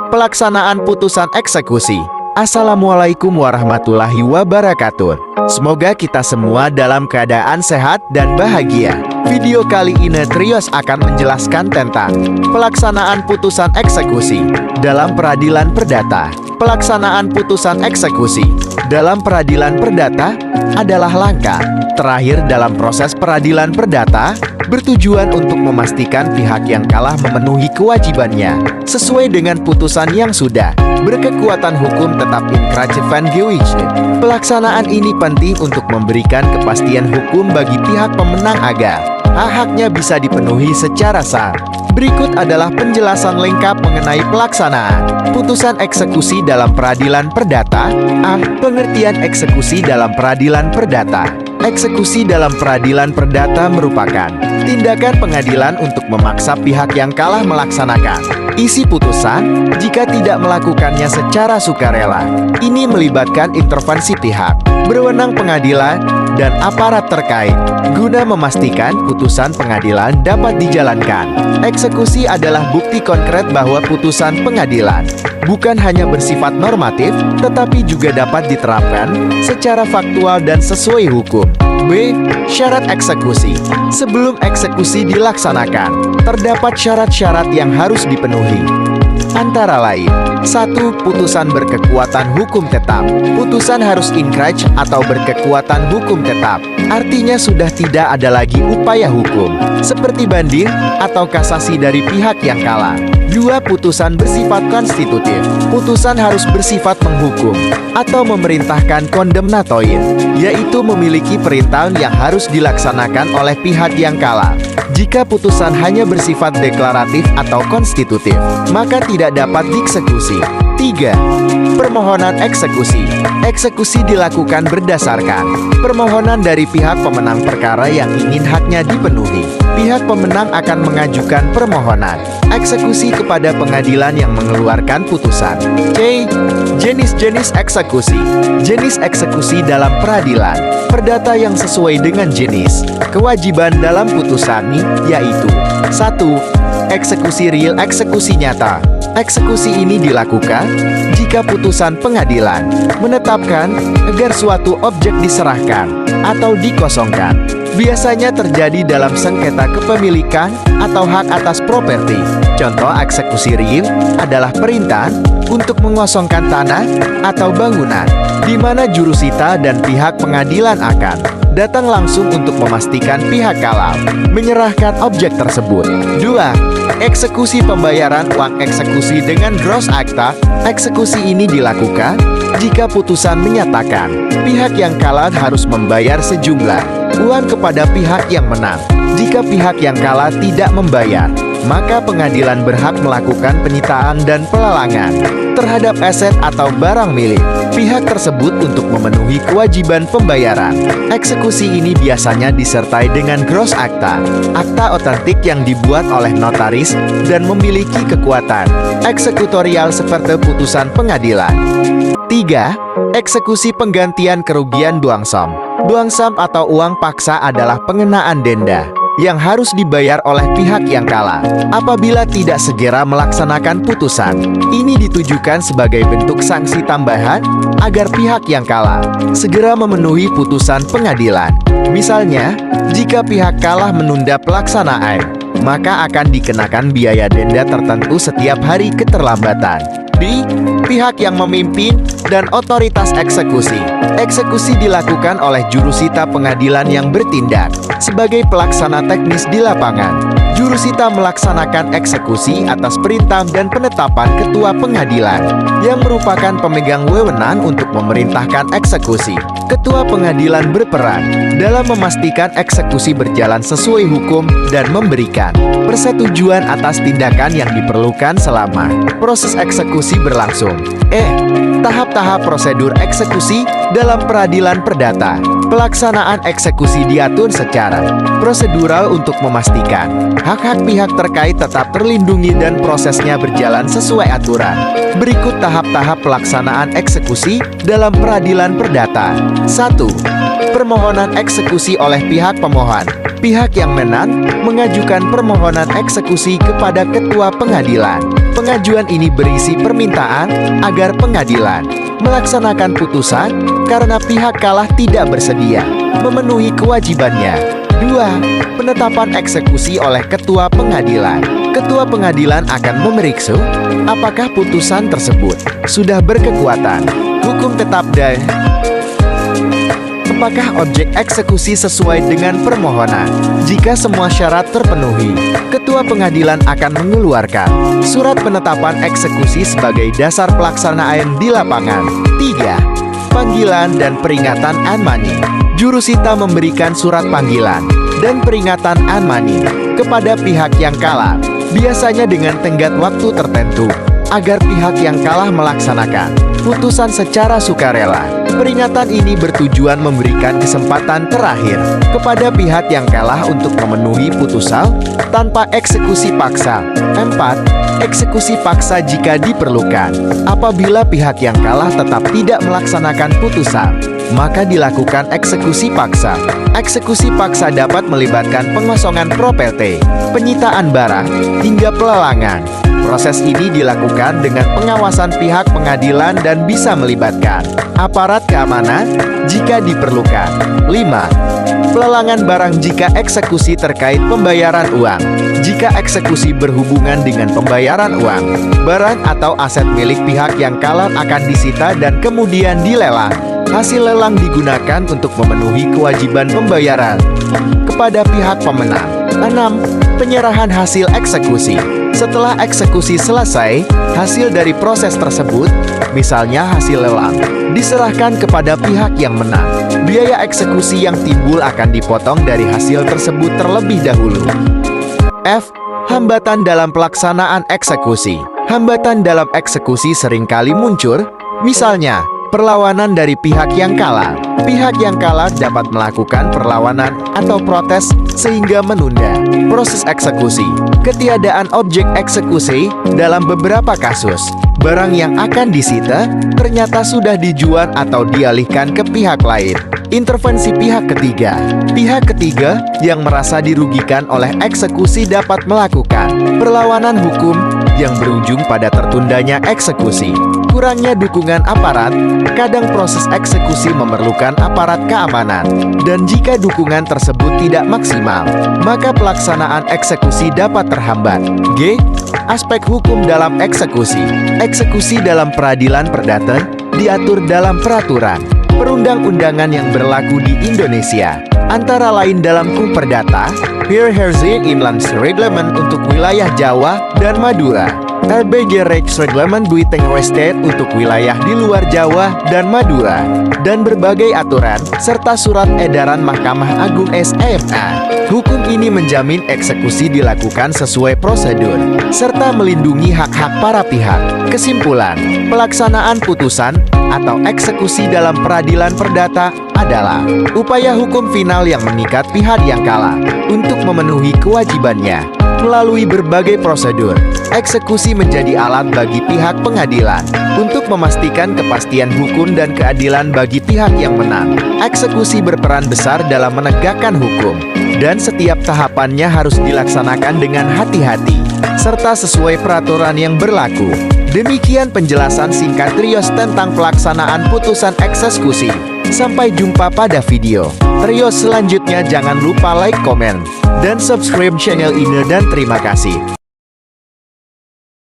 Pelaksanaan putusan eksekusi. Assalamualaikum warahmatullahi wabarakatuh. Semoga kita semua dalam keadaan sehat dan bahagia. Video kali ini Trios akan menjelaskan tentang pelaksanaan putusan eksekusi dalam peradilan perdata. Pelaksanaan putusan eksekusi dalam peradilan perdata adalah langkah terakhir dalam proses peradilan perdata, bertujuan untuk memastikan pihak yang kalah memenuhi kewajibannya sesuai dengan putusan yang sudah berkekuatan hukum tetap inkrach van gewijde. Pelaksanaan ini penting untuk memberikan kepastian hukum bagi pihak pemenang agar hak-haknya bisa dipenuhi secara sah. Berikut adalah penjelasan lengkap mengenai pelaksanaan putusan eksekusi dalam peradilan perdata. A. Pengertian eksekusi dalam peradilan perdata. Eksekusi dalam peradilan perdata merupakan tindakan pengadilan untuk memaksa pihak yang kalah melaksanakan isi putusan jika tidak melakukannya secara sukarela. Ini melibatkan intervensi pihak berwenang pengadilan dan aparat terkait guna memastikan putusan pengadilan dapat dijalankan. Eksekusi adalah bukti konkret bahwa putusan pengadilan bukan hanya bersifat normatif, tetapi juga dapat diterapkan secara faktual dan sesuai hukum. B. Syarat eksekusi. Sebelum eksekusi dilaksanakan, terdapat syarat-syarat yang harus dipenuhi. Antara lain, 1. Putusan berkekuatan hukum tetap. Putusan harus inkrach atau berkekuatan hukum tetap. Artinya sudah tidak ada lagi upaya hukum, seperti banding atau kasasi dari pihak yang kalah. 2. Putusan bersifat konstitutif. Putusan harus bersifat menghukum atau memerintahkan kondemnatoid, yaitu memiliki perintah yang harus dilaksanakan oleh pihak yang kalah. Jika putusan hanya bersifat deklaratif atau konstitutif, maka tidak dapat dieksekusi. 3. Permohonan eksekusi. Eksekusi dilakukan berdasarkan permohonan dari pihak pemenang perkara yang ingin haknya dipenuhi. Pihak pemenang akan mengajukan permohonan eksekusi kepada pengadilan yang mengeluarkan putusan. C. Jenis-jenis eksekusi. Jenis eksekusi dalam peradilan perdata yang sesuai dengan jenis kewajiban dalam putusan yaitu 1. Eksekusi real, eksekusi nyata. Eksekusi ini dilakukan jika putusan pengadilan menetapkan agar suatu objek diserahkan atau dikosongkan. Biasanya terjadi dalam sengketa kepemilikan atau hak atas properti. Contoh eksekusi real adalah perintah untuk mengosongkan tanah atau bangunan, di mana jurusita dan pihak pengadilan akan datang langsung untuk memastikan pihak kalah menyerahkan objek tersebut. 2. Eksekusi pembayaran uang. Eksekusi dengan gross akta. Eksekusi ini dilakukan jika putusan menyatakan pihak yang kalah harus membayar sejumlah uang kepada pihak yang menang. Jika pihak yang kalah tidak membayar, maka pengadilan berhak melakukan penyitaan dan pelelangan terhadap aset atau barang milik pihak tersebut untuk memenuhi kewajiban pembayaran. Eksekusi ini biasanya disertai dengan gross akta, akta otentik yang dibuat oleh notaris dan memiliki kekuatan eksekutorial seperti putusan pengadilan. 3. Eksekusi penggantian kerugian duangsam. Duangsam atau uang paksa adalah pengenaan denda yang harus dibayar oleh pihak yang kalah apabila tidak segera melaksanakan putusan. Ini ditujukan sebagai bentuk sanksi tambahan agar pihak yang kalah segera memenuhi putusan pengadilan. Misalnya, jika pihak kalah menunda pelaksanaan, maka akan dikenakan biaya denda tertentu setiap hari keterlambatan. B. Pihak yang memimpin dan otoritas eksekusi. Eksekusi dilakukan oleh jurusita pengadilan yang bertindak sebagai pelaksana teknis di lapangan. Jurusita melaksanakan eksekusi atas perintah dan penetapan ketua pengadilan yang merupakan pemegang wewenang untuk memerintahkan eksekusi. Ketua pengadilan berperan dalam memastikan eksekusi berjalan sesuai hukum dan memberikan persetujuan atas tindakan yang diperlukan selama proses eksekusi berlangsung. Tahap-tahap prosedur eksekusi dalam peradilan perdata. Pelaksanaan eksekusi diatur secara prosedural untuk memastikan hak-hak pihak terkait tetap terlindungi dan prosesnya berjalan sesuai aturan. Berikut tahap-tahap pelaksanaan eksekusi dalam peradilan perdata. 1. Permohonan eksekusi oleh pihak pemohon. Pihak yang menang mengajukan permohonan eksekusi kepada ketua pengadilan. Pengajuan ini berisi permintaan agar pengadilan melaksanakan putusan karena pihak kalah tidak bersedia memenuhi kewajibannya. 2. Penetapan eksekusi oleh ketua pengadilan. Ketua pengadilan akan memeriksa apakah putusan tersebut sudah berkekuatan hukum tetap dan apakah objek eksekusi sesuai dengan permohonan. Jika semua syarat terpenuhi, ketua pengadilan akan mengeluarkan surat penetapan eksekusi sebagai dasar pelaksanaan di lapangan. 3. Panggilan dan peringatan Anmani. Jurusita memberikan surat panggilan dan peringatan Anmani kepada pihak yang kalah, biasanya dengan tenggat waktu tertentu, agar pihak yang kalah melaksanakan putusan secara sukarela. Peringatan ini bertujuan memberikan kesempatan terakhir kepada pihak yang kalah untuk memenuhi putusan tanpa eksekusi paksa. 4. Eksekusi paksa jika diperlukan. Apabila pihak yang kalah tetap tidak melaksanakan putusan, maka dilakukan eksekusi paksa. Eksekusi paksa dapat melibatkan pengosongan properti, penyitaan barang, hingga pelelangan. Proses ini dilakukan dengan pengawasan pihak pengadilan dan bisa melibatkan aparat keamanan jika diperlukan. 5. Pelelangan barang jika eksekusi terkait pembayaran uang. Jika eksekusi berhubungan dengan pembayaran uang, barang atau aset milik pihak yang kalah akan disita dan kemudian dilelang. Hasil lelang digunakan untuk memenuhi kewajiban pembayaran kepada pihak pemenang. 6. Penyerahan hasil eksekusi. Setelah eksekusi selesai, hasil dari proses tersebut, misalnya hasil lelang, diserahkan kepada pihak yang menang. Biaya eksekusi yang timbul akan dipotong dari hasil tersebut terlebih dahulu. F. Hambatan dalam pelaksanaan eksekusi. Hambatan dalam eksekusi seringkali muncul, misalnya, perlawanan dari pihak yang kalah. Pihak yang kalah dapat melakukan perlawanan atau protes sehingga menunda proses eksekusi. Ketiadaan objek eksekusi dalam beberapa kasus. Barang yang akan disita ternyata sudah dijual atau dialihkan ke pihak lain. Intervensi pihak ketiga. Pihak ketiga yang merasa dirugikan oleh eksekusi dapat melakukan perlawanan hukum yang berujung pada tertundanya eksekusi. Kurangnya dukungan aparat, kadang proses eksekusi memerlukan aparat keamanan, dan jika dukungan tersebut tidak maksimal, maka pelaksanaan eksekusi dapat terhambat. G. Aspek hukum dalam eksekusi. Eksekusi dalam peradilan perdata diatur dalam peraturan perundang-undangan yang berlaku di Indonesia, antara lain dalam Hukum Perdata, Heerhuizen Inlandsreglement untuk wilayah Jawa dan Madura, RBG Rijksreglement Buitenwest untuk wilayah di luar Jawa dan Madura, dan berbagai aturan, serta surat edaran Mahkamah Agung SMA. Hukum ini menjamin eksekusi dilakukan sesuai prosedur, serta melindungi hak-hak para pihak. Kesimpulan, pelaksanaan putusan atau eksekusi dalam peradilan perdata adalah upaya hukum final yang mengikat pihak yang kalah untuk memenuhi kewajibannya. Melalui berbagai prosedur, eksekusi menjadi alat bagi pihak pengadilan untuk memastikan kepastian hukum dan keadilan bagi pihak yang menang. Eksekusi berperan besar dalam menegakkan hukum, dan setiap tahapannya harus dilaksanakan dengan hati-hati, serta sesuai peraturan yang berlaku. Demikian penjelasan singkat Trios tentang pelaksanaan putusan eksekusi. Sampai jumpa pada video Trios selanjutnya. Jangan lupa like, komen, dan subscribe channel ini dan terima kasih.